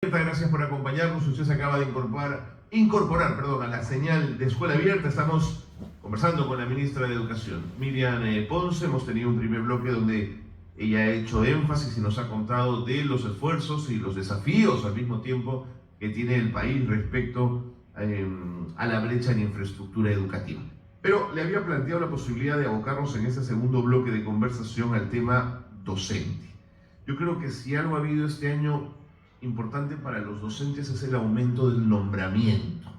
Gracias por acompañarnos. Usted se acaba de incorporar a la señal de Escuela Abierta. Estamos conversando con la ministra de Educación, Miriam Ponce. Hemos tenido un primer bloque donde ella ha hecho énfasis y nos ha contado de los esfuerzos y los desafíos al mismo tiempo que tiene el país respecto a la brecha en infraestructura educativa. Pero le había planteado la posibilidad de abocarnos en este segundo bloque de conversación al tema docente. Yo creo que si algo ha habido este año importante para los docentes es el aumento del nombramiento.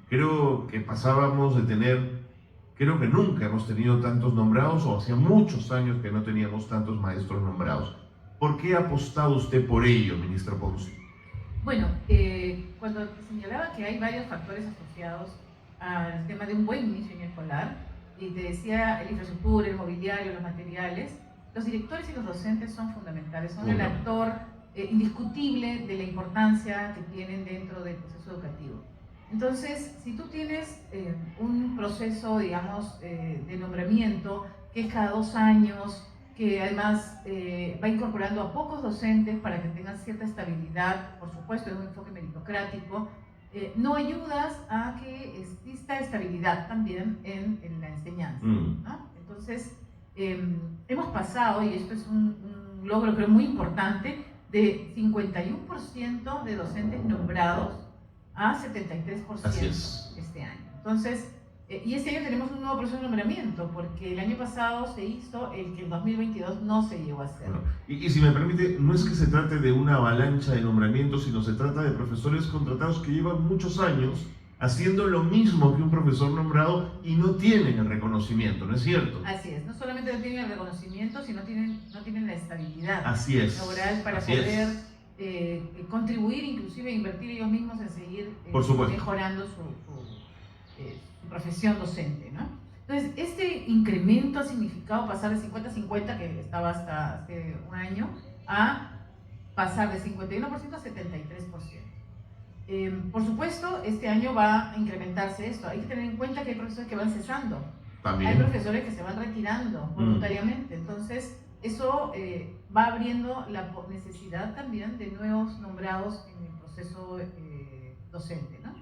Creo que creo que nunca hemos tenido tantos nombrados, o hacía muchos años que no teníamos tantos maestros nombrados. ¿Por qué ha apostado usted por ello, ministra Ponce? Bueno, cuando te señalaba que hay varios factores asociados al tema de un buen inicio año escolar, y te decía la infraestructura, el mobiliario, los materiales, los directores y los docentes son fundamentales, son el actor indiscutible de la importancia que tienen dentro del proceso educativo. Entonces, si tú tienes un proceso, digamos, de nombramiento que es cada 2 años, que además va incorporando a pocos docentes para que tengan cierta estabilidad, por supuesto, en un enfoque meritocrático, no ayudas a que exista estabilidad también en la enseñanza, ¿no? Entonces, hemos pasado, y esto es un logro creo muy importante, de 51% de docentes nombrados a 73% este año. Entonces, y este año tenemos un nuevo proceso de nombramiento, porque el año pasado se hizo el que el 2022 no se llegó a hacer. Bueno, y si me permite, no es que se trate de una avalancha de nombramientos, sino se trata de profesores contratados que llevan muchos años haciendo lo mismo que un profesor nombrado y no tienen el reconocimiento, ¿no es cierto? Así es, no solamente no tienen el reconocimiento, sino no tienen la estabilidad laboral para poder contribuir, inclusive invertir ellos mismos en seguir mejorando su profesión docente, ¿no? Entonces, este incremento ha significado pasar de 50-50, que estaba hasta hace un año, a pasar de 51% a 73%. Por supuesto, este año va a incrementarse esto. Hay que tener en cuenta que hay profesores que van cesando. También. Hay profesores que se van retirando voluntariamente. Entonces, eso va abriendo la necesidad también de nuevos nombrados en el proceso docente, ¿no?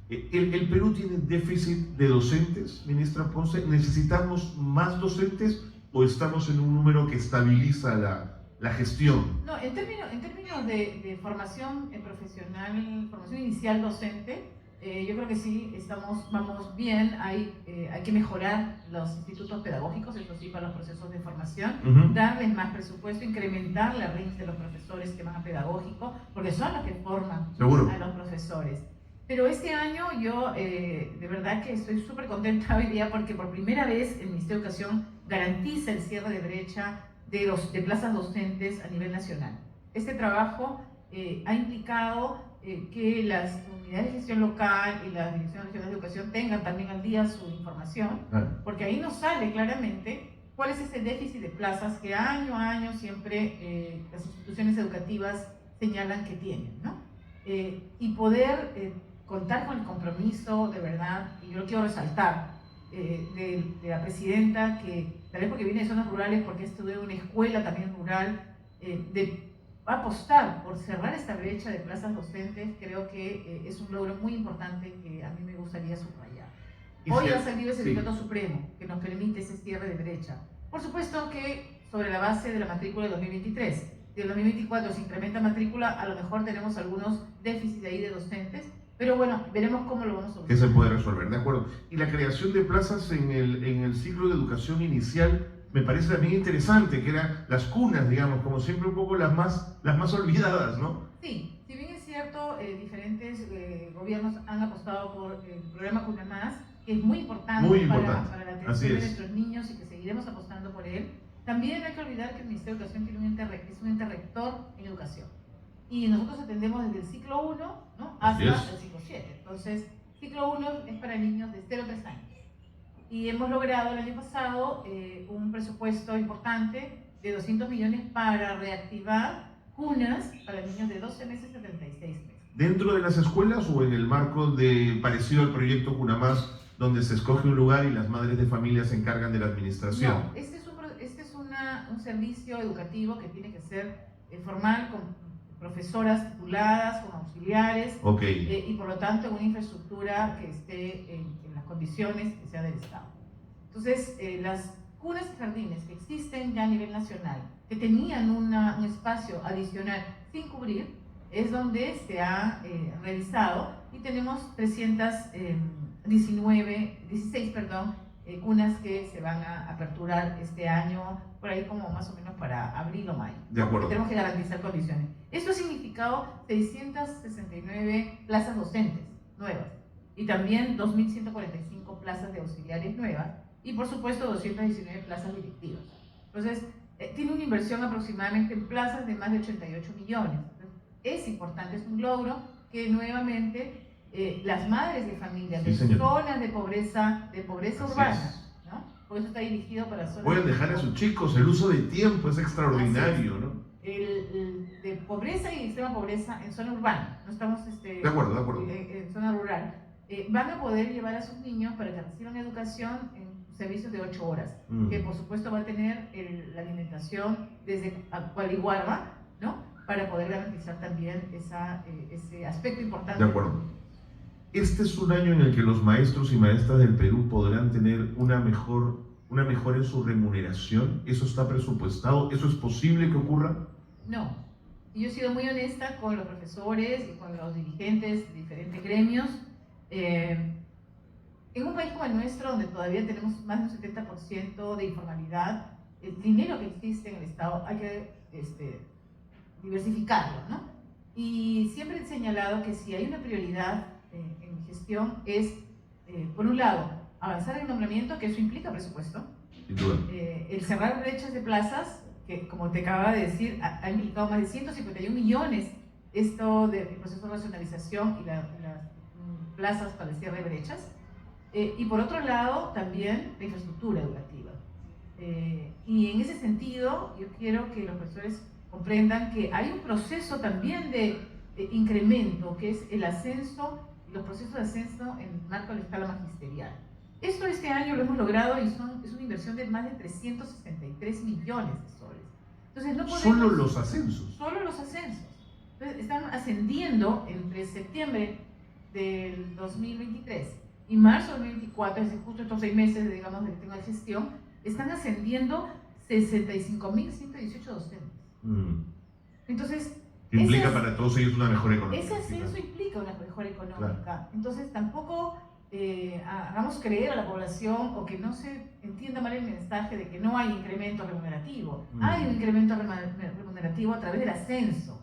¿El Perú tiene déficit de docentes, ministra Ponce? ¿Necesitamos más docentes o estamos en un número que estabiliza la gestión? No, en términos de formación profesional, formación inicial docente, yo creo que sí, vamos bien. Hay que mejorar los institutos pedagógicos, eso sí, para los procesos de formación, darles más presupuesto, incrementar la range de los profesores que van a pedagógico, porque son los que forman a los profesores. Pero este año yo de verdad que estoy súper contenta hoy día, porque por primera vez el Ministerio de Educación garantiza el cierre de brecha de plazas docentes a nivel nacional. Este trabajo ha implicado que las unidades de gestión local y la Dirección Nacional de Educación tengan también al día su información, porque ahí nos sale claramente cuál es ese déficit de plazas que año a año siempre las instituciones educativas señalan que tienen, ¿no? Y poder contar con el compromiso, de verdad, y yo lo quiero resaltar, de la presidenta, que tal vez porque viene de zonas rurales, porque estudió en una escuela también rural, de apostar por cerrar esta brecha de plazas docentes. Creo que es un logro muy importante que a mí me gustaría subrayar. Hoy ha salido ese decreto supremo que nos permite ese cierre de brecha. Por supuesto que sobre la base de la matrícula de 2023. Si en 2024 se incrementa matrícula, a lo mejor tenemos algunos déficits ahí de docentes, pero bueno, veremos cómo lo vamos a solucionar. ¿Qué se puede resolver? De acuerdo. Y la creación de plazas en el ciclo de educación inicial me parece también interesante, que eran las cunas, digamos, como siempre un poco las más olvidadas, ¿no? Sí, si bien es cierto, diferentes gobiernos han apostado por el programa Cuna Más, que es muy importante, para la atención de nuestros niños, y que seguiremos apostando por él. También no hay que olvidar que el Ministerio de Educación tiene es un ente rector en educación. Y nosotros atendemos desde el ciclo 1, ¿no?, hasta el ciclo 7. Entonces, ciclo 1 es para niños de 0 a 3 años. Y hemos logrado el año pasado un presupuesto importante de 200 millones para reactivar cunas para niños de 12 meses a 36 meses. ¿Dentro de las escuelas o en el marco parecido al proyecto Cuna Más, donde se escoge un lugar y las madres de familia se encargan de la administración? No, este es un servicio educativo que tiene que ser formal, con profesoras tituladas, con auxiliares, Ok. y por lo tanto una infraestructura que esté en las condiciones que sea del Estado. Entonces, las cunas y jardines que existen ya a nivel nacional, que tenían un espacio adicional sin cubrir, es donde se ha revisado y tenemos 16 cunas que se van a aperturar este año, por ahí como más o menos para abril o mayo. De acuerdo. Tenemos que garantizar condiciones. Esto ha significado 669 plazas docentes nuevas y también 2.145 plazas de auxiliares nuevas y por supuesto 219 plazas directivas. Entonces, tiene una inversión aproximadamente en plazas de más de 88 millones. Entonces, es importante, es un logro que nuevamente las madres de familia de zonas de pobreza urbana, ¿no? Por eso está dirigido para zonas. Pueden dejar a sus chicos, el uso de tiempo es extraordinario, ¿no? De pobreza y extrema pobreza en zona urbana, no estamos de acuerdo. En zona rural, van a poder llevar a sus niños para que reciban educación en servicios de 8 horas, que por supuesto va a tener la alimentación desde Cualiguarba, ¿no? Para poder garantizar también ese aspecto importante. De acuerdo. Este es un año en el que los maestros y maestras del Perú podrán tener una mejora en su remuneración. ¿Eso está presupuestado? ¿Eso es posible que ocurra? No. Yo he sido muy honesta con los profesores y con los dirigentes de diferentes gremios. En un país como el nuestro, donde todavía tenemos más de un 70% de informalidad, el dinero que existe en el Estado hay que diversificarlo, ¿no? Y siempre he señalado que si hay una prioridad en mi gestión es, por un lado, avanzar en el nombramiento, que eso implica presupuesto. Sin duda. El cerrar brechas de plazas, que como te acababa de decir, ha implicado más de 151 millones esto del proceso de racionalización y las plazas para el cierre de brechas. Y por otro lado, también la infraestructura educativa. Y en ese sentido, yo quiero que los profesores comprendan que hay un proceso también de incremento, que es el ascenso, los procesos de ascenso en el marco de la escala magisterial. Esto este año lo hemos logrado y es una inversión de más de 363 millones de soles. Entonces, no podemos, ¿Solo los ascensos? Solo los ascensos. Entonces, están ascendiendo entre septiembre del 2023 y marzo del 2024, es decir, justo estos 6 meses, digamos, de que tengo de gestión, están ascendiendo 65.118 docentes. Entonces, implica para todos ellos una mejora económica. Ese ascenso implica una mejora económica. Claro. Entonces, tampoco hagamos creer a la población o que no se entienda mal el mensaje de que no hay incremento remunerativo. Hay un incremento remunerativo a través del ascenso.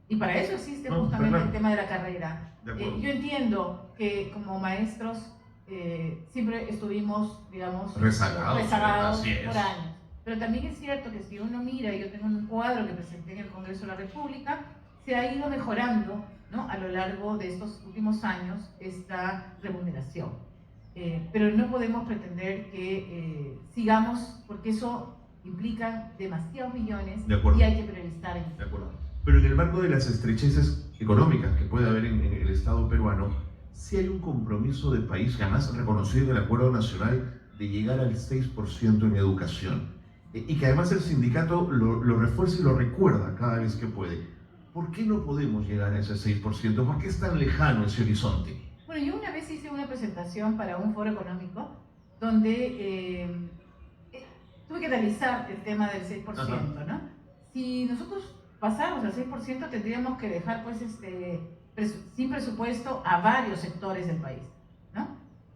Y para eso existe justamente el tema de la carrera. Yo entiendo que como maestros siempre estuvimos, digamos, rezagados por años. Pero también es cierto que si uno mira, y yo tengo un cuadro que presenté en el Congreso de la República, se ha ido mejorando, ¿no?, a lo largo de estos últimos años esta remuneración. Pero no podemos pretender que sigamos, porque eso implica demasiados millones y hay que priorizar en eso. De acuerdo. Pero en el marco de las estrecheces económicas que puede haber en el Estado peruano, sí hay un compromiso de país, además reconocido en el Acuerdo Nacional, de llegar al 6% en educación. Y que además el sindicato lo refuerza y lo recuerda cada vez que puede. ¿Por qué no podemos llegar a ese 6%? ¿Por qué es tan lejano ese horizonte? Bueno, yo una vez hice una presentación para un foro económico donde tuve que analizar el tema del 6%, ¿no? Si nosotros pasamos al 6%, tendríamos que dejar pues, sin presupuesto a varios sectores del país, ¿no?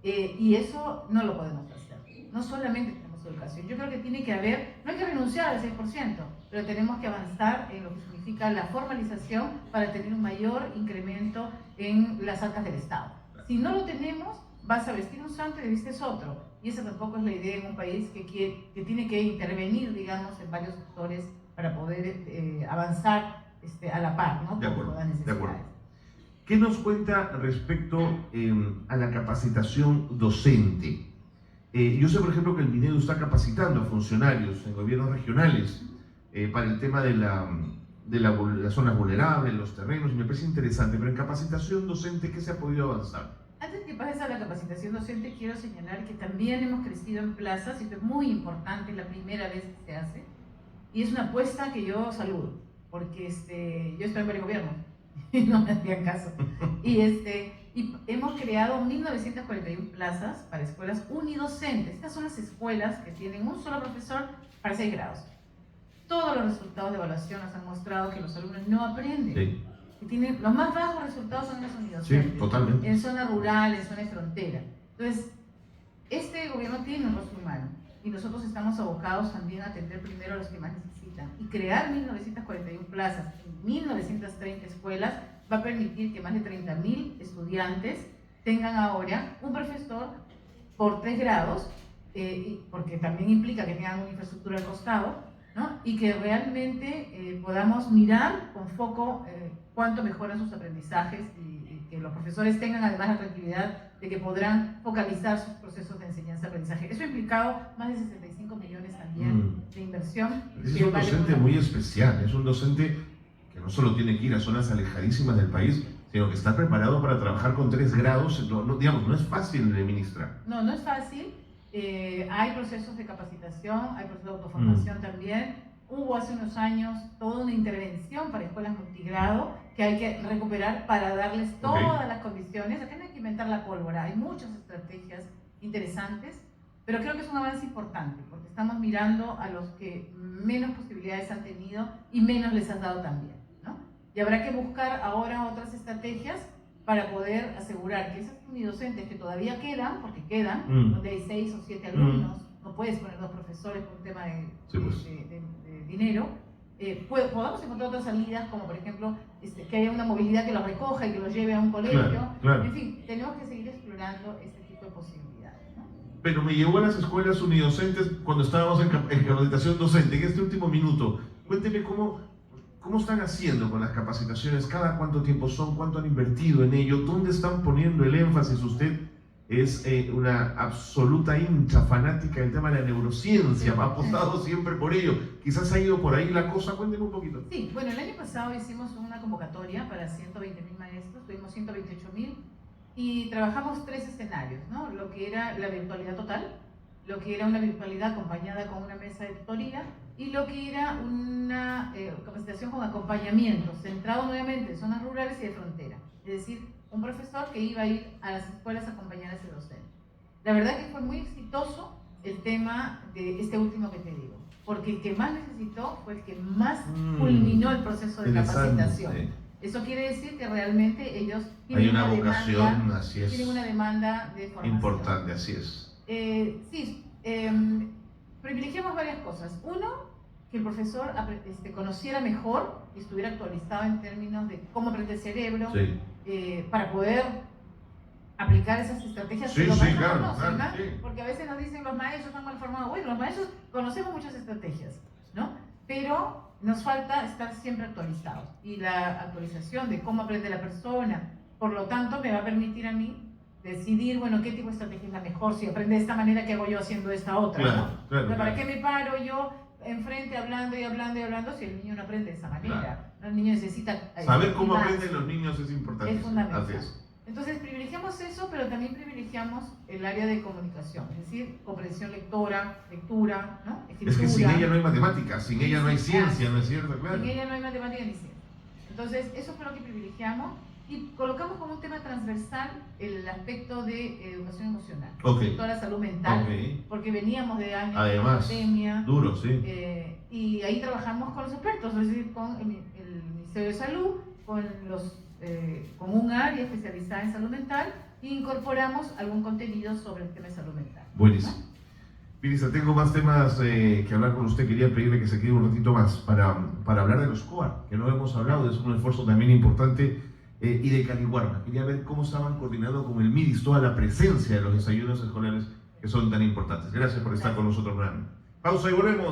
Y eso no lo podemos hacer. No solamente tenemos educación. Yo creo que tiene que haber, no hay que renunciar al 6%, pero tenemos que avanzar en lo que significa la formalización para tener un mayor incremento en las arcas del Estado. Si no lo tenemos, vas a vestir un santo y vistes otro. Y esa tampoco es la idea en un país que tiene que intervenir, digamos, en varios sectores para poder avanzar a la par, ¿no? De acuerdo, de acuerdo. ¿Qué nos cuenta respecto a la capacitación docente? Yo sé, por ejemplo, que el Minedu está capacitando a funcionarios en gobiernos regionales para el tema de las zonas vulnerables, los terrenos, y me parece interesante, pero en capacitación docente, ¿qué se ha podido avanzar? Antes que pases a la capacitación docente, quiero señalar que también hemos crecido en plazas, y esto es muy importante, es la primera vez que se hace, y es una apuesta que yo saludo. porque yo estoy en varios gobiernos y no me hacían caso. Y hemos creado 1941 plazas para escuelas unidocentes. Estas son las escuelas que tienen un solo profesor para 6 grados. Todos los resultados de evaluación nos han mostrado que los alumnos no aprenden. Sí. Que tienen los más bajos resultados son en las unidocentes. Sí, totalmente. En zona rural, en zona de frontera. Entonces, este gobierno tiene un rostro humano y nosotros estamos abocados también a atender primero a los que más necesitan. Y crear 1941 plazas en 1930 escuelas va a permitir que más de 30.000 estudiantes tengan ahora un profesor por 3 grados, porque también implica que tengan una infraestructura al costado, ¿no? Y que realmente podamos mirar con foco cuánto mejoran sus aprendizajes y que los profesores tengan además la tranquilidad de que podrán focalizar sus procesos de enseñanza-aprendizaje. Eso ha implicado más de 65 millones también de inversión. Es un docente muy especial, es un docente que no solo tiene que ir a zonas alejadísimas del país, sino que está preparado para trabajar con 3 grados. No es fácil, ministra. No, no es fácil. Hay procesos de capacitación, hay procesos de autoformación también. Hubo hace unos años toda una intervención para escuelas multigrado que hay que recuperar para darles todas las condiciones. Acá no hay que inventar la pólvora, hay muchas estrategias interesantes, pero creo que es un avance importante porque estamos mirando a los que menos posibilidades han tenido y menos les has dado también, ¿no? Y habrá que buscar ahora otras estrategias para poder asegurar que esos unidocentes que todavía quedan, porque quedan, donde hay 6 o 7 alumnos, no puedes poner 2 profesores por un tema de dinero, podamos encontrar otras salidas, como por ejemplo que haya una movilidad que los recoja y que los lleve a un colegio. Claro. En fin, tenemos que seguir explorando este tipo de posibilidades, ¿no? Pero me llevó a las escuelas unidocentes cuando estábamos en capacitación docente. En este último minuto, cuénteme cómo están haciendo con las capacitaciones, cada cuánto tiempo son, cuánto han invertido en ello, dónde están poniendo el énfasis. Usted es una absoluta hincha, fanática del tema de la neurociencia, ha apostado siempre por ello. Quizás ha ido por ahí la cosa, cuénteme un poquito. Sí, bueno, el año pasado hicimos una convocatoria para 120.000 maestros, tuvimos 128.000 y trabajamos 3 escenarios, ¿no? Lo que era la virtualidad total, lo que era una virtualidad acompañada con una mesa de tutoría y lo que era una capacitación con acompañamiento, centrado nuevamente en zonas rurales y de frontera. Es decir, un profesor que iba a ir a las escuelas a acompañar a ese docente. La verdad que fue muy exitoso el tema de este último que te digo, porque el que más necesitó fue el que más culminó el proceso de capacitación. Eso quiere decir que realmente ellos tienen una vocación, así es, tienen una demanda de formación importante, así es. Privilegiamos varias cosas. Uno, que el profesor conociera mejor y estuviera actualizado en términos de cómo aprende el cerebro, para poder aplicar esas estrategias que los maestros conocen, ¿no? Porque a veces nos dicen los maestros están mal formados. Bueno, los maestros conocemos muchas estrategias, ¿no? Pero nos falta estar siempre actualizados. Y la actualización de cómo aprende la persona, por lo tanto, me va a permitir a mí decidir, bueno, qué tipo de estrategia es la mejor, si aprende de esta manera, ¿qué hago yo haciendo esta otra? ¿Para qué me paro yo enfrente hablando y hablando y hablando si el niño no aprende de esa manera? El niño necesita saber cómo aprenden los niños es importante. Es fundamental. Entonces privilegiamos eso, pero también privilegiamos el área de comunicación, es decir, comprensión lectora, lectura, ¿no? Escritura. Es que sin ella no hay matemáticas, sin ella no hay ciencia, ¿no es cierto? Sin ella no hay matemática ni ciencia. Entonces eso fue lo que privilegiamos y colocamos como un tema transversal el aspecto de educación emocional, toda la salud mental, porque veníamos de años de pandemia, duro, y ahí trabajamos con los expertos, es decir, con el Ministerio de Salud, con un área especializada en salud mental, e incorporamos algún contenido sobre el tema de salud mental. Buenísimo. Ministra, tengo más temas que hablar con usted. Quería pedirle que se quede un ratito más para hablar de los COA, que no hemos hablado, es un esfuerzo también importante, y de Canihuarma. Quería ver cómo estaban coordinando con el MIDIS toda la presencia de los desayunos escolares que son tan importantes. Gracias por estar con nosotros, Fran. Pausa y volvemos.